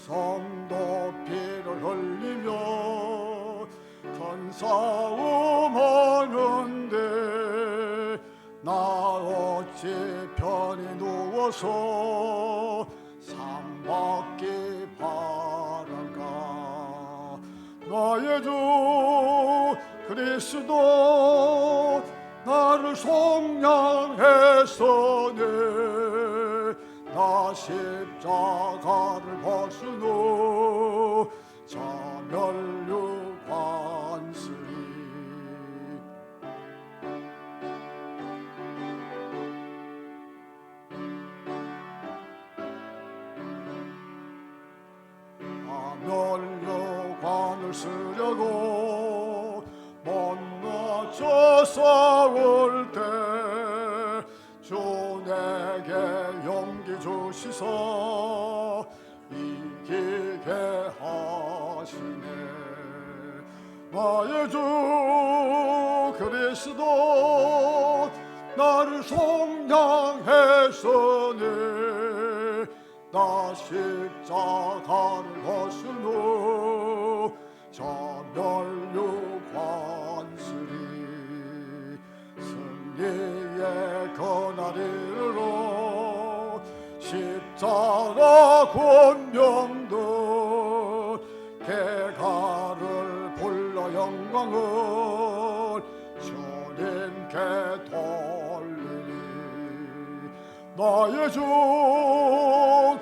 성도 피를 흘리며 큰 싸움하는데 나 어찌 편히 누워서 상받기 바랄까. 나의 주 그리스도 나를 속량했으네. 나 십자가를 벗으노 자멸류 관쓰리. 자멸류관을 쓰려고 못맞춰 싸울 때 주 내게 용기 주시사 이기게 하시네. 나의 주 그리스도 나를 속량했으니 나 십자가를 벗으노 자멸류 관쓰리. 승리의 그날 이르러 십자가 권명들 개가를 불러 영광을 주님께 돌리리. 나의 주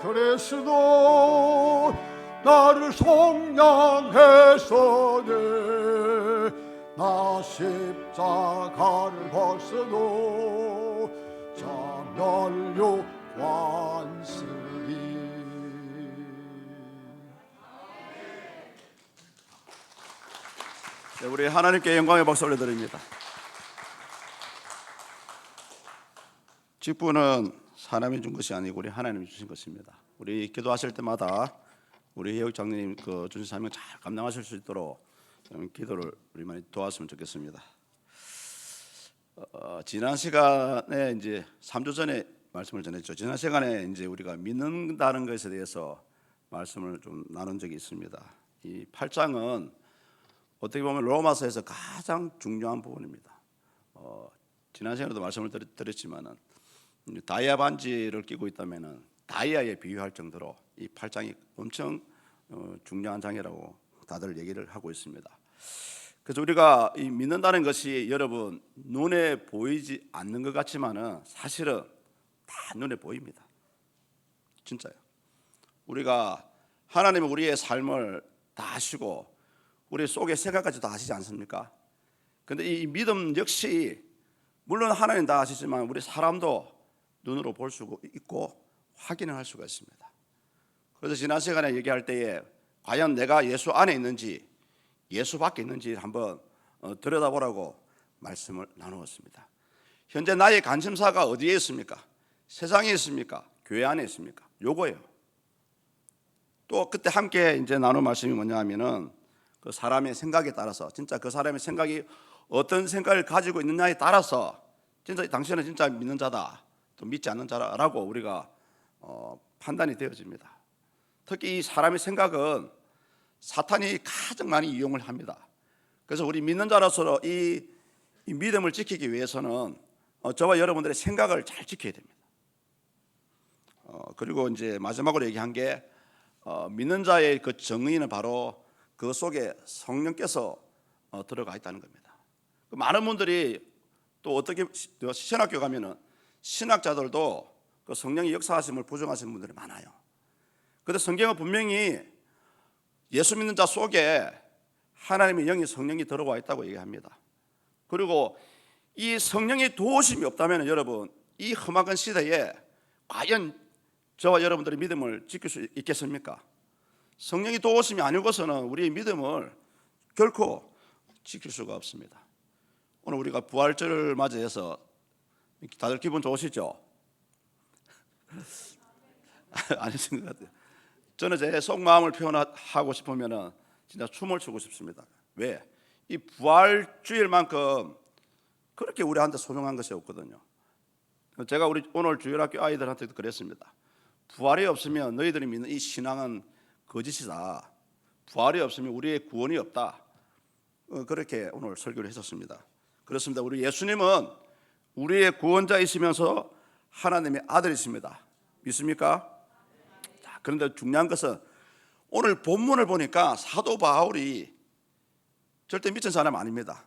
그리스도 나를 속량했으니 나 십자가를 벗으노 자멸류 관쓰리. 네, 우리 하나님께 영광의 박수 올려드립니다. 직분은 사람이 준 것이 아니고 우리 하나님이 주신 것입니다. 우리 기도하실 때마다 우리 해역 장로님 그 주신 사명 잘 감당하실 수 있도록 기도를 우리 많이 도왔으면 좋겠습니다. 지난 시간에 이제 3주 전에 말씀을 전했죠. 지난 시간에 이제 우리가 믿는다는 것에 대해서 말씀을 좀 나눈 적이 있습니다. 이 8장은 어떻게 보면 로마서에서 가장 중요한 부분입니다. 지난 시간에도 말씀을 드렸지만은 다이아 반지를 끼고 있다면은 다이아에 비유할 정도로 이 8장이 엄청 중요한 장이라고 다들 얘기를 하고 있습니다. 그래서 우리가 이 믿는다는 것이 여러분 눈에 보이지 않는 것 같지만은 사실은 다 눈에 보입니다. 진짜요. 우리가 하나님은 우리의 삶을 다 아시고 우리 속의 생각까지 다 아시지 않습니까? 그런데 이 믿음 역시 물론 하나님 다 아시지만 우리 사람도 눈으로 볼 수 있고 확인을 할 수가 있습니다. 그래서 지난 시간에 얘기할 때에 과연 내가 예수 안에 있는지 예수 밖에 있는지 한번 들여다보라고 말씀을 나누었습니다. 현재 나의 관심사가 어디에 있습니까? 세상에 있습니까? 교회 안에 있습니까? 요거예요. 또 그때 함께 이제 나눈 말씀이 뭐냐 하면은 그 사람의 생각에 따라서 진짜 그 사람의 생각이 어떤 생각을 가지고 있느냐에 따라서 진짜 당신은 진짜 믿는 자다 또 믿지 않는 자라고 우리가 판단이 되어집니다. 특히 이 사람의 생각은 사탄이 가장 많이 이용을 합니다. 그래서 우리 믿는 자로서 이 믿음을 지키기 위해서는 저와 여러분들의 생각을 잘 지켜야 됩니다. 그리고 이제 마지막으로 얘기한 게 믿는 자의 그 정의는 바로 그 속에 성령께서 들어가 있다는 겁니다. 많은 분들이 또 어떻게 신학교 가면은 신학자들도 그 성령의 역사하심을 부정하시는 분들이 많아요. 그런데 성경은 분명히 예수 믿는 자 속에 하나님의 영이 성령이 들어와 있다고 얘기합니다. 그리고 이 성령의 도우심이 없다면 여러분 이 험악한 시대에 과연 저와 여러분들의 믿음을 지킬 수 있겠습니까? 성령이 도우심이 아니고서는 우리의 믿음을 결코 지킬 수가 없습니다. 오늘 우리가 부활절을 맞이해서 다들 기분 좋으시죠? 아니신 것 같아요. 저는 제 속마음을 표현하고 싶으면은 진짜 춤을 추고 싶습니다. 왜? 이 부활주일만큼 그렇게 우리한테 소중한 것이 없거든요. 제가 우리 오늘 주일학교 아이들한테도 그랬습니다. 부활이 없으면 너희들이 믿는 이 신앙은 거짓이다. 부활이 없으면 우리의 구원이 없다. 그렇게 오늘 설교를 했었습니다. 그렇습니다. 우리 예수님은 우리의 구원자이시면서 하나님의 아들이십니다. 믿습니까? 자, 그런데 중요한 것은 오늘 본문을 보니까 사도 바울이 절대 미친 사람 아닙니다.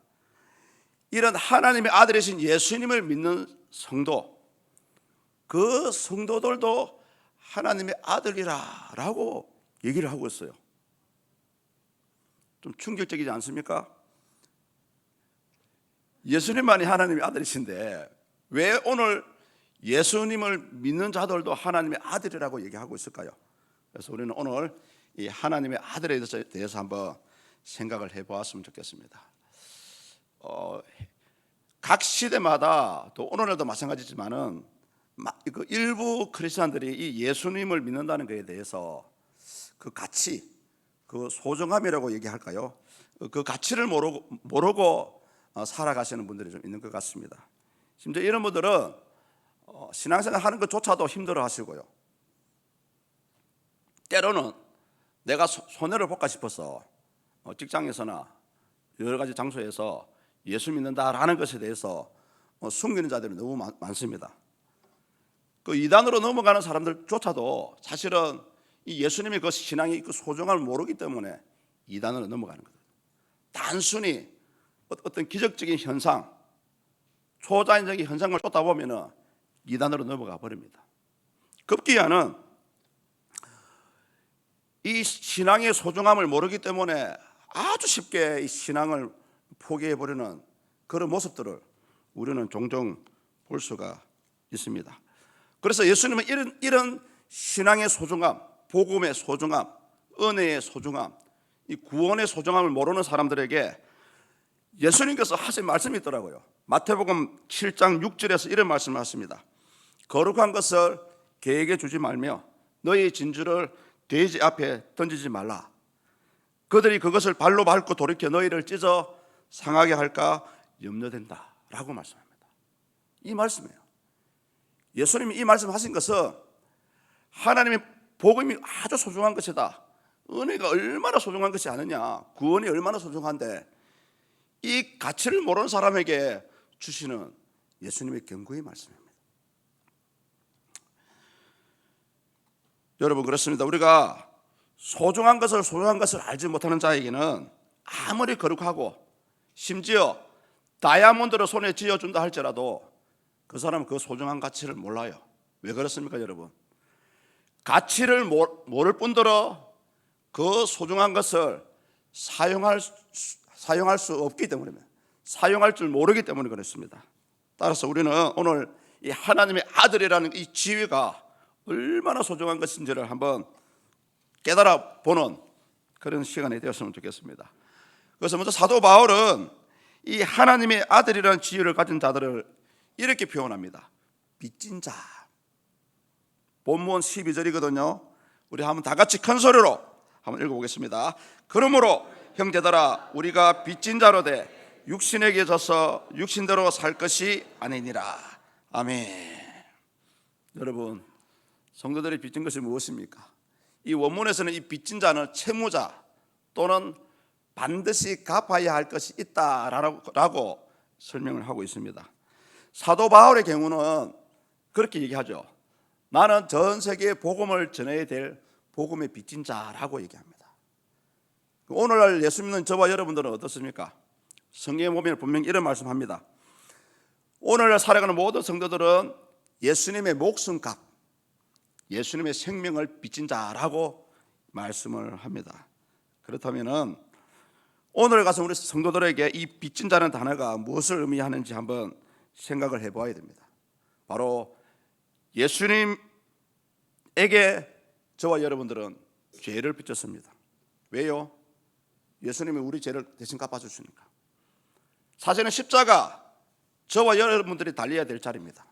이런 하나님의 아들이신 예수님을 믿는 성도, 그 성도들도 하나님의 아들이라고 얘기를 하고 있어요. 좀 충격적이지 않습니까? 예수님만이 하나님의 아들이신데 왜 오늘 예수님을 믿는 자들도 하나님의 아들이라고 얘기하고 있을까요? 그래서 우리는 오늘 이 하나님의 아들에 대해서 한번 생각을 해보았으면 좋겠습니다. 각 시대마다 또 오늘날도 마찬가지지만은 일부 크리스천들이 이 예수님을 믿는다는 것에 대해서 그 가치, 그 소중함이라고 얘기할까요? 그 가치를 모르고 살아가시는 분들이 좀 있는 것 같습니다. 심지어 이런 분들은 신앙생활 하는 것조차도 힘들어 하시고요. 때로는 내가 손해를 볼까 싶어서 직장에서나 여러 가지 장소에서 예수 믿는다라는 것에 대해서 숨기는 자들이 너무 많습니다. 그 이단으로 넘어가는 사람들조차도 사실은 이 예수님의 그 신앙의 그 소중함을 모르기 때문에 이단으로 넘어가는 거예요. 단순히 어떤 기적적인 현상, 초자연적인 현상을 쫓다 보면은 이단으로 넘어가 버립니다. 급기야는 이 신앙의 소중함을 모르기 때문에 아주 쉽게 이 신앙을 포기해 버리는 그런 모습들을 우리는 종종 볼 수가 있습니다. 그래서 예수님은 이런 신앙의 소중함, 복음의 소중함, 은혜의 소중함, 이 구원의 소중함을 모르는 사람들에게 예수님께서 하신 말씀이 있더라고요. 마태복음 7장 6절에서 이런 말씀을 하십니다. 거룩한 것을 개에게 주지 말며 너희 진주를 돼지 앞에 던지지 말라. 그들이 그것을 발로 밟고 돌이켜 너희를 찢어 상하게 할까 염려된다 라고 말씀합니다. 이 말씀이에요. 예수님이 이 말씀하신 것은 하나님의 복음이 아주 소중한 것이다. 은혜가 얼마나 소중한 것이 아니냐, 구원이 얼마나 소중한데 이 가치를 모르는 사람에게 주시는 예수님의 경고의 말씀입니다. 여러분, 그렇습니다. 우리가 소중한 것을 알지 못하는 자에게는 아무리 거룩하고 심지어 다이아몬드를 손에 쥐어준다 할지라도 그 사람은 그 소중한 가치를 몰라요. 왜 그렇습니까, 여러분? 가치를 모를 뿐더러 그 소중한 것을 사용할 수 없기 때문입니다. 사용할 줄 모르기 때문에 그렇습니다. 따라서 우리는 오늘 이 하나님의 아들이라는 이 지위가 얼마나 소중한 것인지를 한번 깨달아 보는 그런 시간이 되었으면 좋겠습니다. 그래서 먼저 사도 바울은 이 하나님의 아들이라는 지위를 가진 자들을 이렇게 표현합니다. 빚진 자. 본문 12절이거든요. 우리 한번 다 같이 큰 소리로 한번 읽어보겠습니다. 그러므로 형제들아, 우리가 빚진 자로 돼 육신에게 져서 육신대로 살 것이 아니니라. 아멘. 여러분, 성도들이 빚진 것이 무엇입니까? 이 원문에서는 이 빚진 자는 채무자 또는 반드시 갚아야 할 것이 있다라고 설명을 하고 있습니다. 사도 바울의 경우는 그렇게 얘기하죠. 나는 전 세계에 복음을 전해야 될 복음의 빚진 자라고 얘기합니다. 오늘날 예수 믿는 저와 여러분들은 어떻습니까? 성경에 보면 분명히 이런 말씀합니다. 오늘날 살아가는 모든 성도들은 예수님의 목숨값, 예수님의 생명을 빚진 자라고 말씀을 합니다. 그렇다면 오늘 가서 우리 성도들에게 이 빚진 자는 단어가 무엇을 의미하는지 한번 생각을 해보아야 됩니다. 바로 예수님에게 저와 여러분들은 죄를 빚졌습니다. 왜요? 예수님이 우리 죄를 대신 갚아주시니까. 사실은 십자가 저와 여러분들이 달려야 될 자리입니다.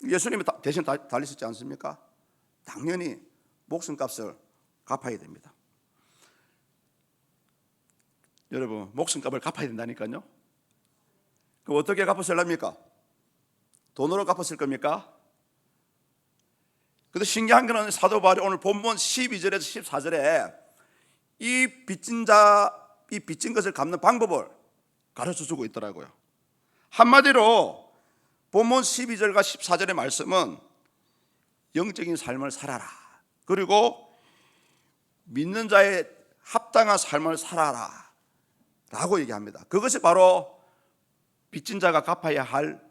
예수님이 대신 달리셨지 않습니까? 당연히 목숨값을 갚아야 됩니다. 여러분, 목숨값을 갚아야 된다니까요. 그럼 어떻게 갚으실랍니까? 돈으로 갚으실 겁니까? 근데 신기한 거는 사도 바울이 오늘 본문 12절에서 14절에 이 빚진 것을 갚는 방법을 가르쳐 주고 있더라고요. 한마디로 본문 12절과 14절의 말씀은 영적인 삶을 살아라, 그리고 믿는 자의 합당한 삶을 살아라 라고 얘기합니다. 그것이 바로 빚진 자가 갚아야 할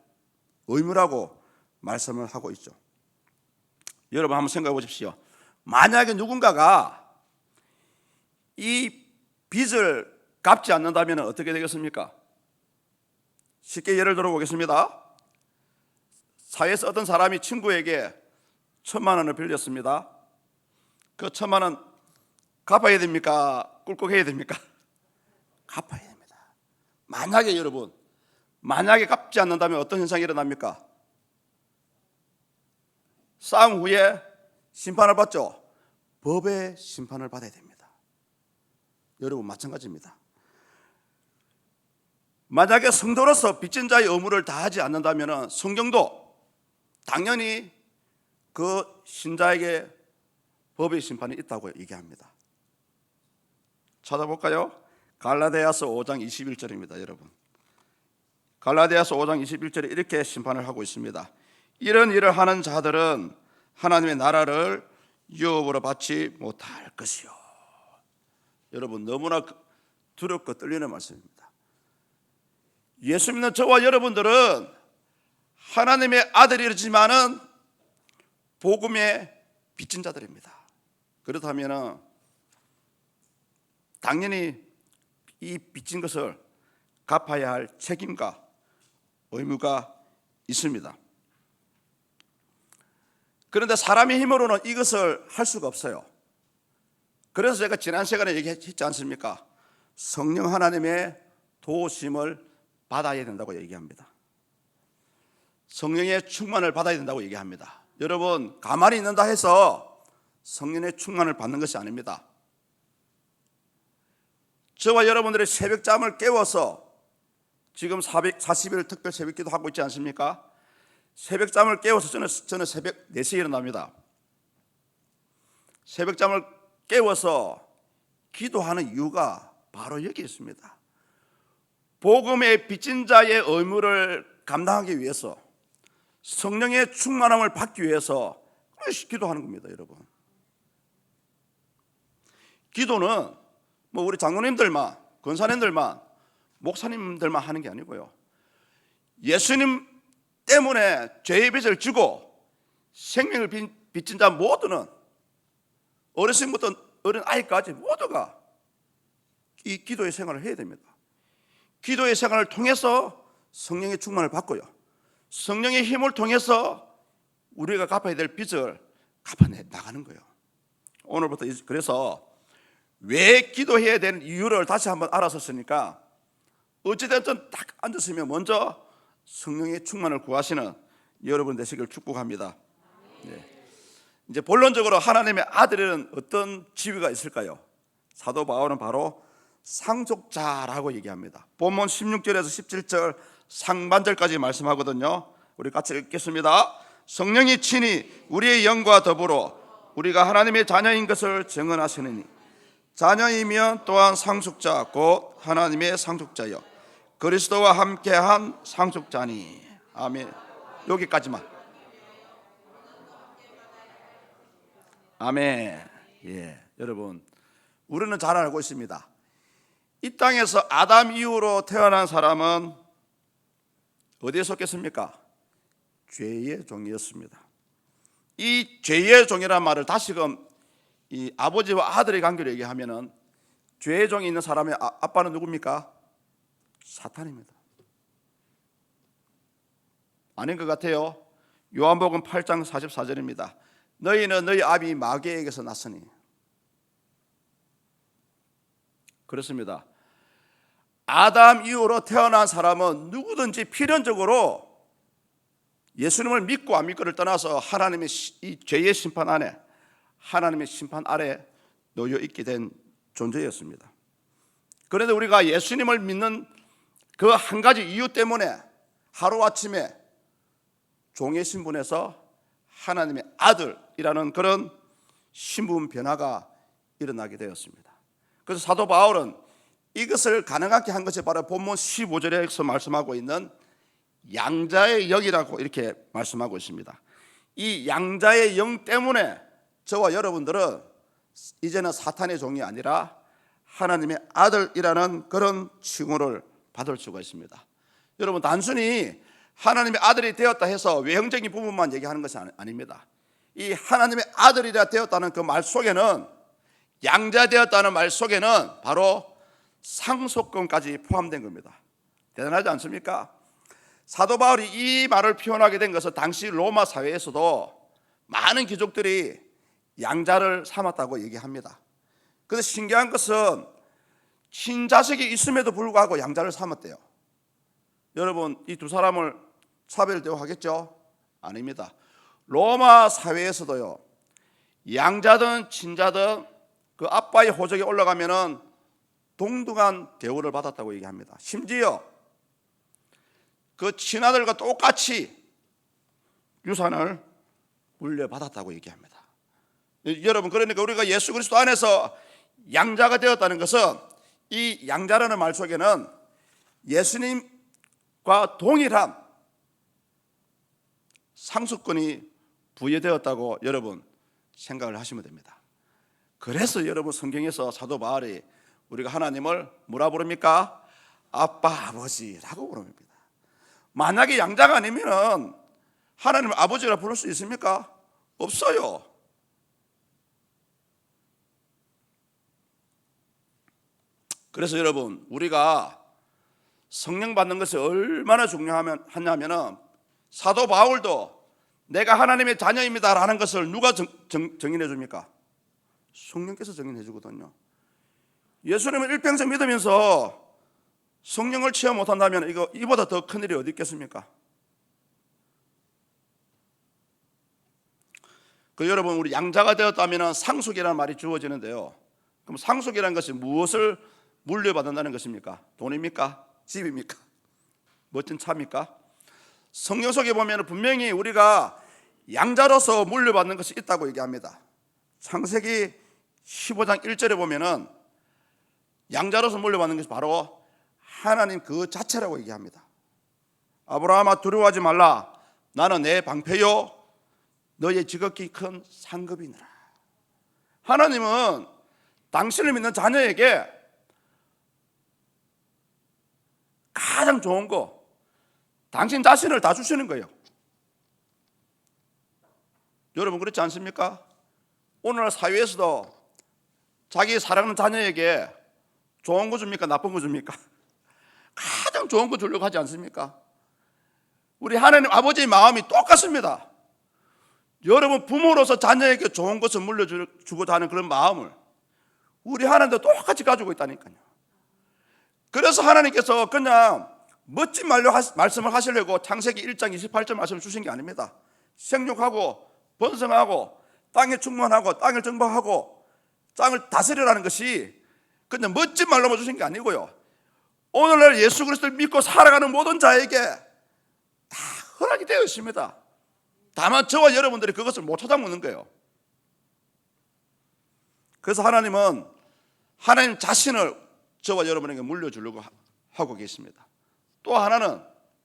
의무라고 말씀을 하고 있죠. 여러분 한번 생각해 보십시오. 만약에 누군가가 이 빚을 갚지 않는다면 어떻게 되겠습니까? 쉽게 예를 들어 보겠습니다. 사회에서 어떤 사람이 친구에게 1,000만 원을 빌렸습니다. 그 1,000만 원 갚아야 됩니까? 꿀꺽해야 됩니까? 갚아야 됩니다. 만약에 여러분, 만약에 갚지 않는다면 어떤 현상이 일어납니까? 싸움 후에 심판을 받죠. 법의 심판을 받아야 됩니다. 여러분 마찬가지입니다. 만약에 성도로서 빚진 자의 의무를 다하지 않는다면 성경도 당연히 그 신자에게 법의 심판이 있다고 얘기합니다. 찾아볼까요? 갈라디아서 5장 21절입니다. 여러분, 갈라디아서 5장 21절에 이렇게 심판을 하고 있습니다. 이런 일을 하는 자들은 하나님의 나라를 유업으로 받지 못할 것이요. 여러분 너무나 두렵고 떨리는 말씀입니다. 예수 믿는 저와 여러분들은 하나님의 아들이지만은 복음의 빚진 자들입니다. 그렇다면 당연히 이 빚진 것을 갚아야 할 책임과 의무가 있습니다. 그런데 사람의 힘으로는 이것을 할 수가 없어요. 그래서 제가 지난 시간에 얘기했지 않습니까? 성령 하나님의 도우심을 받아야 된다고 얘기합니다. 성령의 충만을 받아야 된다고 얘기합니다. 여러분 가만히 있는다 해서 성령의 충만을 받는 것이 아닙니다. 저와 여러분들의 새벽잠을 깨워서 지금 40일 특별 새벽기도 하고 있지 않습니까? 새벽잠을 깨워서 저는 새벽 4시에 일어납니다. 새벽잠을 깨워서 기도하는 이유가 바로 여기 있습니다. 복음의 빚진 자의 의무를 감당하기 위해서, 성령의 충만함을 받기 위해서 기도하는 겁니다. 여러분, 기도는 뭐 우리 장로님들만, 권사님들만, 목사님들만 하는 게 아니고요, 예수님 때문에 죄의 빚을 지고 생명을 빚진 자 모두는, 어르신부터 어린 아이까지 모두가 이 기도의 생활을 해야 됩니다. 기도의 생활을 통해서 성령의 충만을 받고요, 성령의 힘을 통해서 우리가 갚아야 될 빚을 갚아내 나가는 거예요. 오늘부터 그래서 왜 기도해야 되는 이유를 다시 한번 알아섰으니까 어찌됐든 딱 앉았으면 먼저 성령의 충만을 구하시는 여러분 되시길 축복합니다. 네. 이제 본론적으로 하나님의 아들에는 어떤 지위가 있을까요? 사도 바울은 바로 상속자라고 얘기합니다. 본문 16절에서 17절 상반절까지 말씀하거든요. 우리 같이 읽겠습니다. 성령이 친히 우리의 영과 더불어 우리가 하나님의 자녀인 것을 증언하시느니 자녀이면 또한 상속자 곧 하나님의 상속자여 그리스도와 함께한 상속자니. 아멘. 여기까지만. 아멘. 예, 여러분 우리는 잘 알고 있습니다. 이 땅에서 아담 이후로 태어난 사람은 어디에 속했습니까? 죄의 종이었습니다. 이 죄의 종이라는 말을 다시금 이 아버지와 아들의 관계로 얘기하면은 죄의 종이 있는 사람의 아빠는 누굽니까? 사탄입니다. 아닌 것 같아요. 요한복음 8장 44절입니다. 너희는 너희 아비 마귀에게서 났으니. 그렇습니다. 아담 이후로 태어난 사람은 누구든지 필연적으로 예수님을 믿고 안 믿고를 떠나서 하나님의 이 죄의 심판 안에, 하나님의 심판 아래 놓여 있게 된 존재였습니다. 그런데 우리가 예수님을 믿는 그 한 가지 이유 때문에 하루아침에 종의 신분에서 하나님의 아들이라는 그런 신분 변화가 일어나게 되었습니다. 그래서 사도 바울은 이것을 가능하게 한 것이 바로 본문 15절에서 말씀하고 있는 양자의 영이라고 이렇게 말씀하고 있습니다. 이 양자의 영 때문에 저와 여러분들은 이제는 사탄의 종이 아니라 하나님의 아들이라는 그런 칭호를 받을 수가 있습니다. 여러분, 단순히 하나님의 아들이 되었다 해서 외형적인 부분만 얘기하는 것이 아닙니다. 이 하나님의 아들이라 되었다는 그 말 속에는, 양자되었다는 말 속에는 바로 상속권까지 포함된 겁니다. 대단하지 않습니까? 사도 바울이 이 말을 표현하게 된 것은 당시 로마 사회에서도 많은 귀족들이 양자를 삼았다고 얘기합니다. 그런데 신기한 것은 친자식이 있음에도 불구하고 양자를 삼았대요. 여러분, 이 두 사람을 차별 대우하겠죠? 아닙니다. 로마 사회에서도요, 양자든 친자든 그 아빠의 호적에 올라가면은 동등한 대우를 받았다고 얘기합니다. 심지어 그 친아들과 똑같이 유산을 물려받았다고 얘기합니다. 여러분, 그러니까 우리가 예수 그리스도 안에서 양자가 되었다는 것은 이 양자라는 말 속에는 예수님과 동일한 상속권이 부여되었다고 여러분 생각을 하시면 됩니다. 그래서 여러분, 성경에서 사도 바울이 우리가 하나님을 뭐라 부릅니까? 아빠, 아버지라고 부릅니다. 만약에 양자가 아니면 하나님을 아버지라 부를 수 있습니까? 없어요. 그래서 여러분, 우리가 성령 받는 것이 얼마나 중요하냐면 사도 바울도 내가 하나님의 자녀입니다라는 것을 누가 정인해 줍니까? 성령께서 정인해 주거든요. 예수님을 일평생 믿으면서 성령을 체험 못한다면 이보다 더 큰 일이 어디 있겠습니까? 여러분, 우리 양자가 되었다면 상속이라는 말이 주어지는데요. 그럼 상속이라는 것이 무엇을 물려받는다는 것입니까? 돈입니까? 집입니까? 멋진 차입니까? 성경 속에 보면 분명히 우리가 양자로서 물려받는 것이 있다고 얘기합니다. 창세기 15장 1절에 보면은 양자로서 물려받는 것이 바로 하나님 그 자체라고 얘기합니다. 아브라함아, 두려워하지 말라. 나는 내 방패요 너의 지극히 큰 상급이니라. 하나님은 당신을 믿는 자녀에게 가장 좋은 거, 당신 자신을 다 주시는 거예요. 여러분, 그렇지 않습니까? 오늘날 사회에서도 자기 사랑하는 자녀에게 좋은 거 줍니까? 나쁜 거 줍니까? 가장 좋은 거 주려고 하지 않습니까? 우리 하나님 아버지의 마음이 똑같습니다. 여러분, 부모로서 자녀에게 좋은 것을 물려주고자 하는 그런 마음을 우리 하나님도 똑같이 가지고 있다니까요. 그래서 하나님께서 그냥 멋진 말로 말씀을 하시려고 창세기 1장 28절 말씀을 주신 게 아닙니다. 생육하고 번성하고 땅에 충만하고 땅을 정복하고 땅을 다스리라는 것이 그냥 멋진 말로만 주신 게 아니고요, 오늘날 예수 그리스도를 믿고 살아가는 모든 자에게 다 허락이 되어 있습니다. 다만 저와 여러분들이 그것을 못 찾아먹는 거예요. 그래서 하나님은 하나님 자신을 저와 여러분에게 물려주려고 하고 계십니다. 또 하나는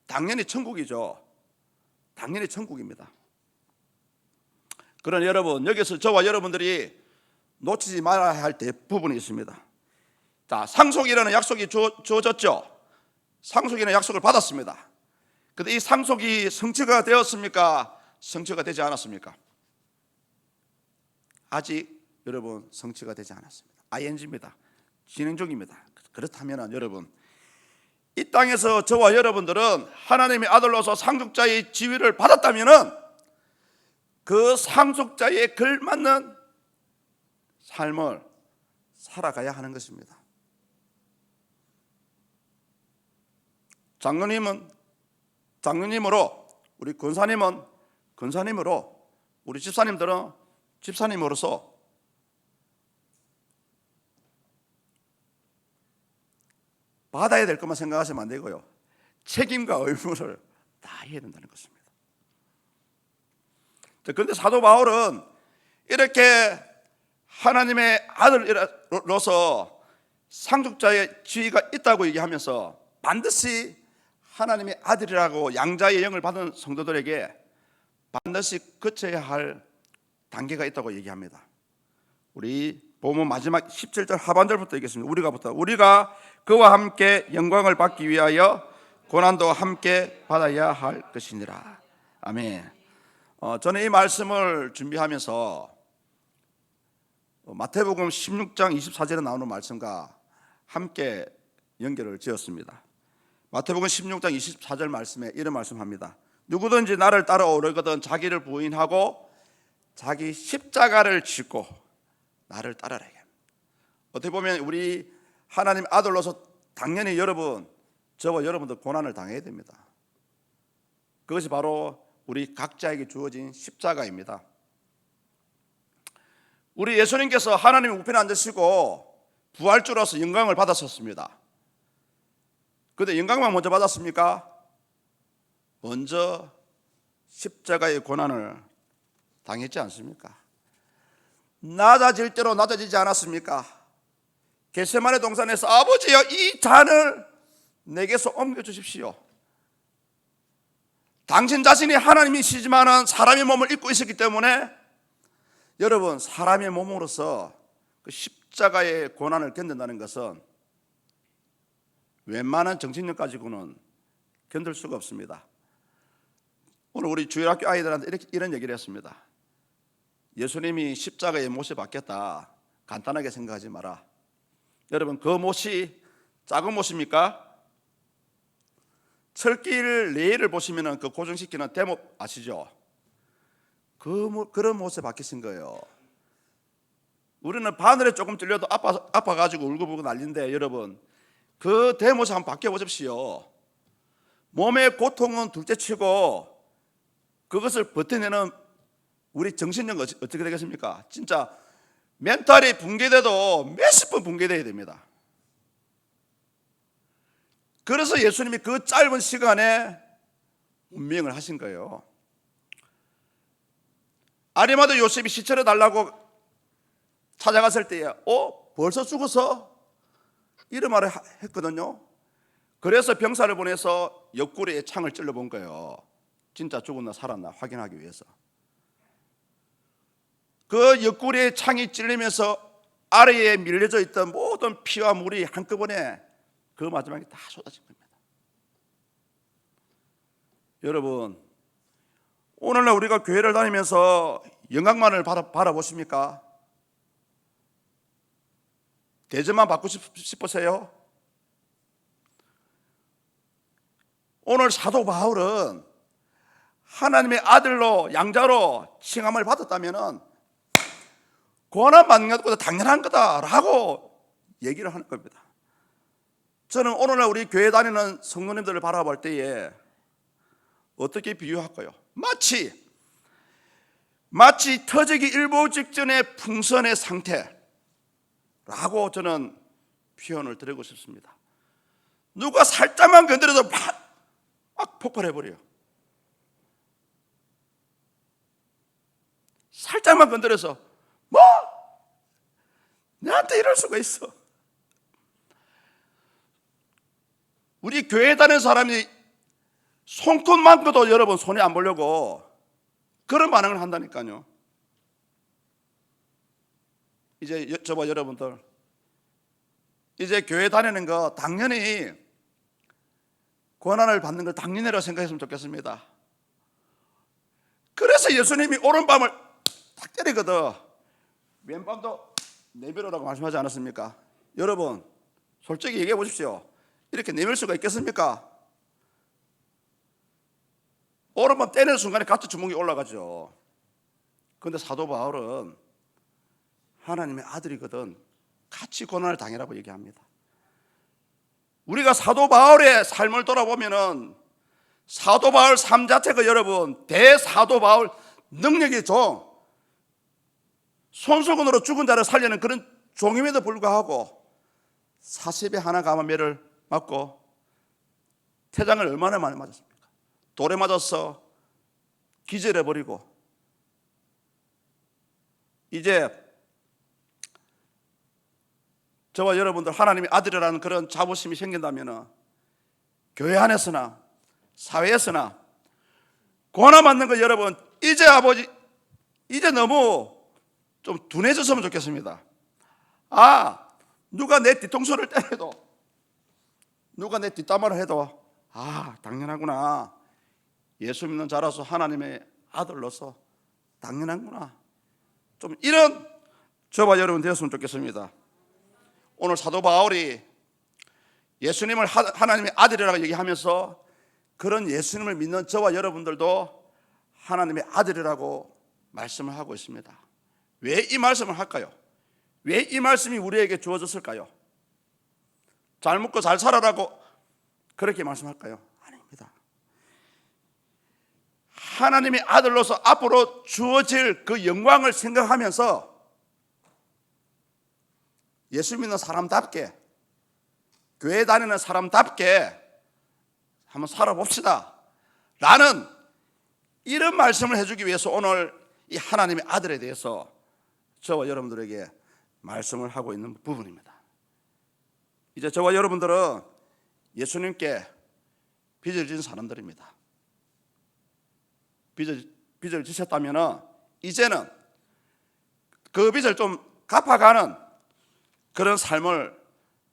당연히 천국이죠. 당연히 천국입니다. 그러나 여러분, 여기서 저와 여러분들이 놓치지 말아야 할 대부분이 있습니다. 자, 상속이라는 약속이 주어졌죠. 상속이라는 약속을 받았습니다. 그런데 이 상속이 성취가 되었습니까? 성취가 되지 않았습니까? 아직 여러분 성취가 되지 않았습니다. ING입니다. 진행 중입니다. 그렇다면 여러분, 이 땅에서 저와 여러분들은 하나님의 아들로서 상속자의 지위를 받았다면 그 상속자에 걸맞는 삶을 살아가야 하는 것입니다. 장로님은 장로님으로, 우리 권사님은 권사님으로, 우리 집사님들은 집사님으로서 받아야 될 것만 생각하시면 안 되고요, 책임과 의무를 다 해야 된다는 것입니다. 그런데 사도 바울은 이렇게 하나님의 아들로서 상속자의 지위가 있다고 얘기하면서 반드시 하나님의 아들이라고 양자의 영을 받은 성도들에게 반드시 거쳐야 할 단계가 있다고 얘기합니다. 우리 보면 마지막 17절 하반절부터 읽겠습니다. 우리가 그와 함께 영광을 받기 위하여 고난도 함께 받아야 할 것이니라. 아멘. 저는 이 말씀을 준비하면서 마태복음 16장 24절에 나오는 말씀과 함께 연결을 지었습니다. 마태복음 16장 24절 말씀에 이런 말씀합니다. 누구든지 나를 따라오려거든 자기를 부인하고 자기 십자가를 짚고 나를 따르라. 어떻게 보면 우리 하나님 아들로서 당연히 저와 여러분도 고난을 당해야 됩니다. 그것이 바로 우리 각자에게 주어진 십자가입니다. 우리 예수님께서 하나님 우편에 앉으시고 부활주로서 영광을 받았었습니다. 그런데 영광만 먼저 받았습니까? 먼저 십자가의 고난을 당했지 않습니까? 낮아질 대로 낮아지지 않았습니까? 겟세마네 동산에서 아버지여 이 잔을 내게서 옮겨주십시오. 당신 자신이 하나님이시지만 사람의 몸을 입고 있었기 때문에 여러분, 사람의 몸으로서 그 십자가의 고난을 견딘다는 것은 웬만한 정신력 가지고는 견딜 수가 없습니다. 오늘 우리 주일학교 아이들한테 이런 얘기를 했습니다. 예수님이 십자가의 못이 박혔다 간단하게 생각하지 마라. 여러분, 그 못이 작은 못입니까? 철길 레일을 보시면 그 고정시키는 대못 아시죠? 그런 못에 박히신 거예요. 우리는 바늘에 조금 찔려도 아파가지고 울고불고 난리인데 여러분, 그 대못에 한번 박혀보십시오. 몸의 고통은 둘째치고 그것을 버텨내는 우리 정신력은 어떻게 되겠습니까? 진짜 멘탈이 붕괴돼도 몇십 번 붕괴돼야 됩니다. 그래서 예수님이 그 짧은 시간에 운명을 하신 거예요. 아리마다 요셉이 시체를 달라고 찾아갔을 때에 벌써 죽어서? 이런 말을 했거든요. 그래서 병사를 보내서 옆구리에 창을 찔러본 거예요. 진짜 죽었나 살았나 확인하기 위해서. 그 옆구리에 창이 찔리면서 아래에 밀려져 있던 모든 피와 물이 한꺼번에 그 마지막에 다 쏟아진 겁니다. 여러분, 오늘날 우리가 교회를 다니면서 영광만을 바라보십니까? 대접만 받고 싶으세요? 오늘 사도 바울은 하나님의 아들로 양자로 칭함을 받았다면 고난 받는 것보다 당연한 거다라고 얘기를 하는 겁니다. 저는 오늘날 우리 교회 다니는 성도님들을 바라볼 때에 어떻게 비유할까요? 마치 터지기 일보 직전의 풍선의 상태라고 저는 표현을 드리고 싶습니다. 누가 살짝만 건드려도 막 폭발해버려요. 살짝만 건드려서 나한테 이럴 수가 있어. 우리 교회 다니는 사람이 손톱만큼도 여러분 손에 안 보려고 그런 반응을 한다니까요. 이제 저와 여러분들 이제 교회 다니는 거 당연히 고난을 받는 걸 당연히라고 생각했으면 좋겠습니다. 그래서 예수님이 오른밤을 딱 때리거든 왼밤도 내밀으라고 말씀하지 않았습니까? 여러분 솔직히 얘기해 보십시오. 이렇게 내밀 수가 있겠습니까? 오른밤 때리는 순간에 같이 주먹이 올라가죠. 그런데 사도 바울은 하나님의 아들이거든 같이 고난을 당해라고 얘기합니다. 우리가 사도 바울의 삶을 돌아보면은 사도 바울 삶 자체가 여러분 대사도 바울 능력의 종, 손수건으로 죽은 자를 살리는 그런 종임에도 불구하고 40에 하나 감화매를 맞고 태장을 얼마나 많이 맞았습니까? 돌에 맞아서 기절해버리고 이제 저와 여러분들 하나님의 아들이라는 그런 자부심이 생긴다면 교회 안에서나 사회에서나 고난 받는 거 여러분 이제 아버지 이제 너무 좀 둔해졌으면 좋겠습니다. 누가 내 뒤통수를 때려도 누가 내 뒷담화를 해도 당연하구나. 예수 믿는 자라서 하나님의 아들로서 당연한구나. 좀 이런 저와 여러분 되었으면 좋겠습니다. 오늘 사도 바울이 예수님을 하나님의 아들이라고 얘기하면서 그런 예수님을 믿는 저와 여러분들도 하나님의 아들이라고 말씀을 하고 있습니다. 왜 이 말씀을 할까요? 왜 이 말씀이 우리에게 주어졌을까요? 잘 먹고 잘 살아라고 그렇게 말씀할까요? 아닙니다. 하나님의 아들로서 앞으로 주어질 그 영광을 생각하면서 예수 믿는 사람답게 교회 다니는 사람답게 한번 살아봅시다 라는 이런 말씀을 해주기 위해서 오늘 이 하나님의 아들에 대해서 저와 여러분들에게 말씀을 하고 있는 부분입니다. 이제 저와 여러분들은 예수님께 빚을 진 사람들입니다. 빚을 지셨다면 이제는 그 빚을 좀 갚아가는 그런 삶을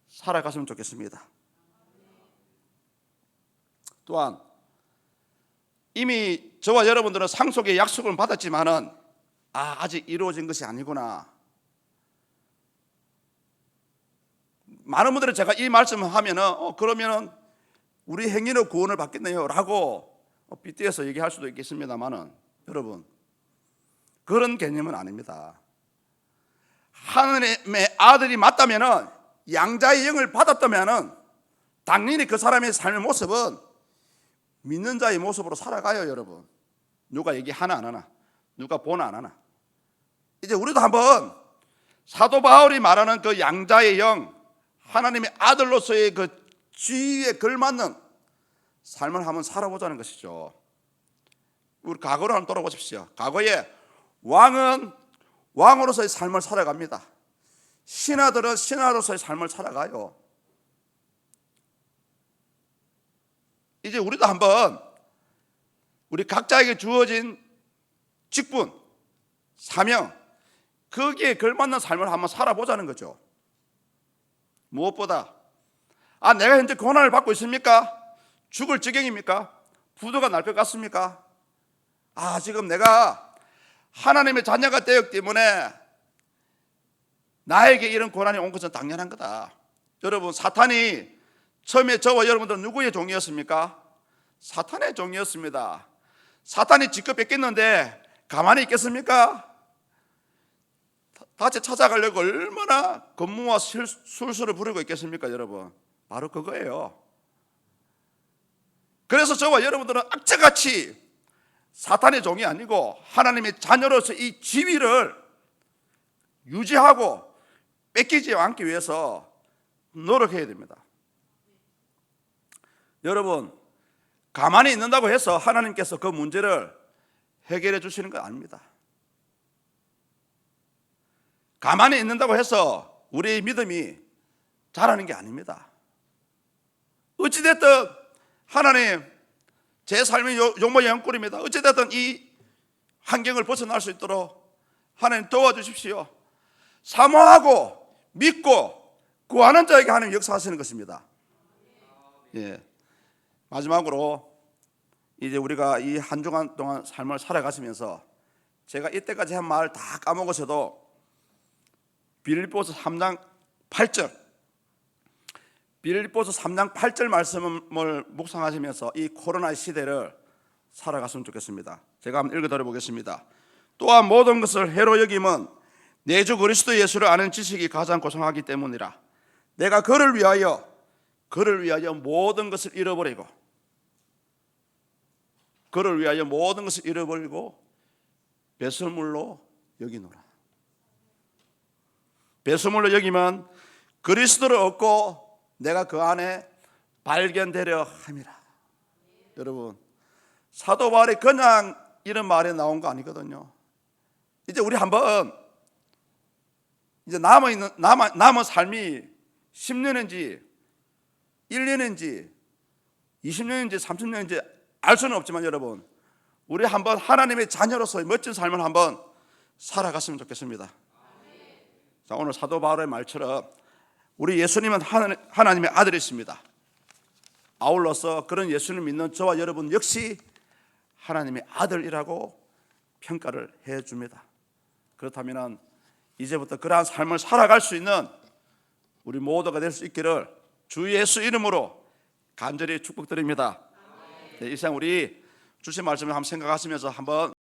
살아갔으면 좋겠습니다. 또한 이미 저와 여러분들은 상속의 약속을 받았지만은 아직 이루어진 것이 아니구나. 많은 분들은 제가 이 말씀을 하면은 그러면은 우리 행위로 구원을 받겠네요라고 빗대어서 얘기할 수도 있겠습니다만은 여러분 그런 개념은 아닙니다. 하나님의 아들이 맞다면은 양자의 영을 받았다면은 당연히 그 사람의 삶의 모습은 믿는 자의 모습으로 살아가요. 여러분 누가 얘기하나 안 하나 누가 보나 안 하나 이제 우리도 한번 사도 바울이 말하는 그 양자의 영 하나님의 아들로서의 그 지위에 걸맞는 삶을 한번 살아보자는 것이죠. 우리 과거로 한번 돌아보십시오. 과거에 왕은 왕으로서의 삶을 살아갑니다. 신하들은 신하로서의 삶을 살아가요. 이제 우리도 한번 우리 각자에게 주어진 직분, 사명 거기에 걸맞는 삶을 한번 살아보자는 거죠. 무엇보다 내가 현재 고난을 받고 있습니까? 죽을 지경입니까? 부도가 날 것 같습니까? 지금 내가 하나님의 자녀가 되었기 때문에 나에게 이런 고난이 온 것은 당연한 거다. 여러분 사탄이 처음에 저와 여러분들은 누구의 종이었습니까? 사탄의 종이었습니다. 사탄이 지껏 뺏겼는데 가만히 있겠습니까? 다시 찾아가려고 얼마나 건무와 술수를 부리고 있겠습니까 여러분? 바로 그거예요. 그래서 저와 여러분들은 악자같이 사탄의 종이 아니고 하나님의 자녀로서 이 지위를 유지하고 뺏기지 않기 위해서 노력해야 됩니다. 여러분 가만히 있는다고 해서 하나님께서 그 문제를 해결해 주시는 건 아닙니다. 가만히 있는다고 해서 우리의 믿음이 자라는 게 아닙니다. 어찌됐든 하나님 제 삶이 용모 영꿀입니다. 어찌됐든 이 환경을 벗어날 수 있도록 하나님 도와주십시오. 사모하고 믿고 구하는 자에게 하나님 역사하시는 것입니다. 마지막으로 이제 우리가 이 한 주간 동안 삶을 살아가시면서 제가 이때까지 한 말 다 까먹으셔도 빌립보서 3장 8절 빌립보서 3장 8절 말씀을 묵상하시면서 이 코로나 시대를 살아갔으면 좋겠습니다. 제가 한번 읽어드려 보겠습니다. 또한 모든 것을 해로 여김은 내 주 그리스도 예수를 아는 지식이 가장 고상하기 때문이라. 내가 그를 위하여 모든 것을 잃어버리고 배설물로 여기노라. 배설물로 여기면 그리스도를 얻고 내가 그 안에 발견되려 함이라. 여러분 사도 바울이 그냥 이런 말에 나온 거 아니거든요. 이제 우리 한번 이제 남은 삶이 10년인지 1년인지 20년인지 30년인지 알 수는 없지만 여러분, 우리 한번 하나님의 자녀로서의 멋진 삶을 한번 살아갔으면 좋겠습니다. 자, 오늘 사도 바울의 말처럼 우리 예수님은 하나님의 아들이십니다. 아울러서 그런 예수님 믿는 저와 여러분 역시 하나님의 아들이라고 평가를 해줍니다. 그렇다면 이제부터 그러한 삶을 살아갈 수 있는 우리 모두가 될 수 있기를 주 예수 이름으로 간절히 축복드립니다. 네, 이 시간 우리 주신 말씀을 한번 생각하시면서 한번